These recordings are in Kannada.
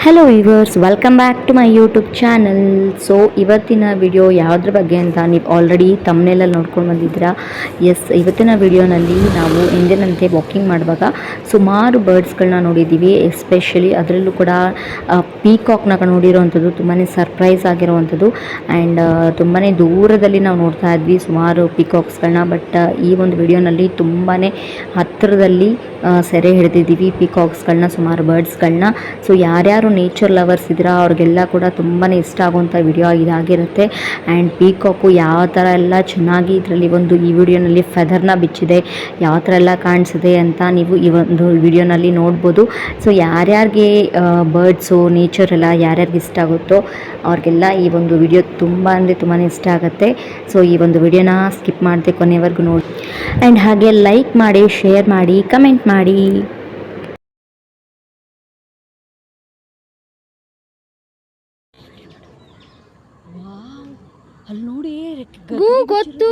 Hello viewers, welcome back to my YouTube channel. So ಇವತ್ತಿನ ವಿಡಿಯೋ ಯಾವುದ್ರ ಬಗ್ಗೆ ಅಂತ ನೀವು ಆಲ್ರೆಡಿ ತಮ್ಮನೇಲಲ್ಲಿ ನೋಡ್ಕೊಂಡು ಬಂದಿದ್ದೀರಾ. ಎಸ್, ಇವತ್ತಿನ ವಿಡಿಯೋನಲ್ಲಿ ನಾವು ಎಂದಿನಂತೆ ವಾಕಿಂಗ್ ಮಾಡುವಾಗ ಸುಮಾರು ಬರ್ಡ್ಸ್ಗಳನ್ನ ನೋಡಿದ್ದೀವಿ. ಎಸ್ಪೆಷಲಿ ಅದರಲ್ಲೂ ಕೂಡ ಪೀಕಾಕ್ನ ನೋಡಿರೋವಂಥದ್ದು ತುಂಬಾ ಸರ್ಪ್ರೈಸ್ ಆಗಿರುವಂಥದ್ದು. ಆ್ಯಂಡ್ ತುಂಬಾ ದೂರದಲ್ಲಿ ನಾವು ನೋಡ್ತಾ ಇದ್ವಿ ಸುಮಾರು ಪೀಕಾಕ್ಸ್ಗಳನ್ನ. ಬಟ್ ಈ ಒಂದು ವಿಡಿಯೋನಲ್ಲಿ ತುಂಬಾ ಹತ್ತಿರದಲ್ಲಿ ಸೆರೆ ಹಿಡಿದಿದ್ದೀವಿ ಪೀಕಾಕ್ಸ್ಗಳನ್ನ, ಸುಮಾರು ಬರ್ಡ್ಸ್ಗಳನ್ನ. ಸೊ ಯಾರ್ಯಾರು ನೇಚರ್ ಲವರ್ಸ್ ಇದ್ದೀರಾ ಅವ್ರಿಗೆಲ್ಲ ಕೂಡ ತುಂಬಾ ಇಷ್ಟ ಆಗುವಂಥ ವಿಡಿಯೋ ಇದಾಗಿರುತ್ತೆ. ಆ್ಯಂಡ್ ಪೀಕಾಕು ಯಾವ ಥರ ಎಲ್ಲ ಚೆನ್ನಾಗಿ ಇದರಲ್ಲಿ ಈ ವಿಡಿಯೋನಲ್ಲಿ ಫೆದರ್ನ ಬಿಚ್ಚಿದೆ, ಯಾವ ಥರ ಎಲ್ಲ ಕಾಣಿಸಿದೆ ಅಂತ ನೀವು ಈ ಒಂದು ವಿಡಿಯೋನಲ್ಲಿ ನೋಡ್ಬೋದು. ಸೊ ಯಾರ್ಯಾರಿಗೆ ಬರ್ಡ್ಸು ನೇಚರ್ ಎಲ್ಲ ಯಾರ್ಯಾರಿಗೆ ಇಷ್ಟ ಆಗುತ್ತೋ ಅವ್ರಿಗೆಲ್ಲ ಈ ಒಂದು ವಿಡಿಯೋ ತುಂಬ ಅಂದರೆ ತುಂಬಾ ಇಷ್ಟ ಆಗುತ್ತೆ. ಸೊ ಈ ಒಂದು ವಿಡಿಯೋನ ಸ್ಕಿಪ್ ಮಾಡದೆ ಕೊನೆವರೆಗೂ ನೋಡಿ. ಆ್ಯಂಡ್ ಹಾಗೆ ಲೈಕ್ ಮಾಡಿ, ಶೇರ್ ಮಾಡಿ, ಕಮೆಂಟ್ ಮಾಡಿ. ಅಲ್ಲಿ ನೋಡಿ ಗೊತ್ತು,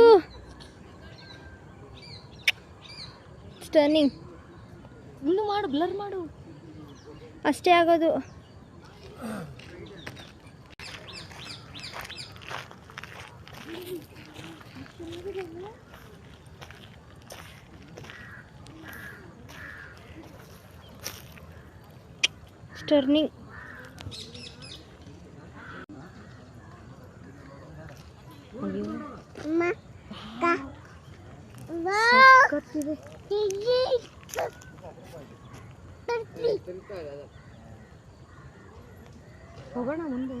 ಸ್ಟರ್ನಿಂಗ್. ಇನ್ನು ಮಾಡು, ಬ್ಲರ್ ಮಾಡು, ಅಷ್ಟೇ ಆಗೋದು. ಸ್ಟರ್ನಿಂಗ್ ಹೋಗೋಣ ಮುಂದೆ.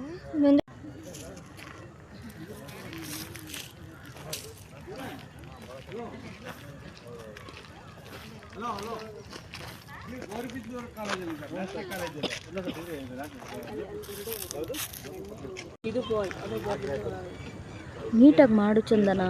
ನೀಟಾಗಿ ಮಾಡು ಚಂದನ.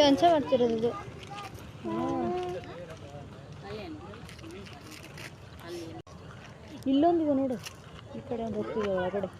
ಅಂಚ ಮಾಡ್ತಿರೋದು ಇದು. ಇಲ್ಲೊಂದಿದೆ ನೋಡು, ಈ ಕಡೆ ಒಂದು ಹೋಗ್ತಿದೆ ಒಳಗಡೆ.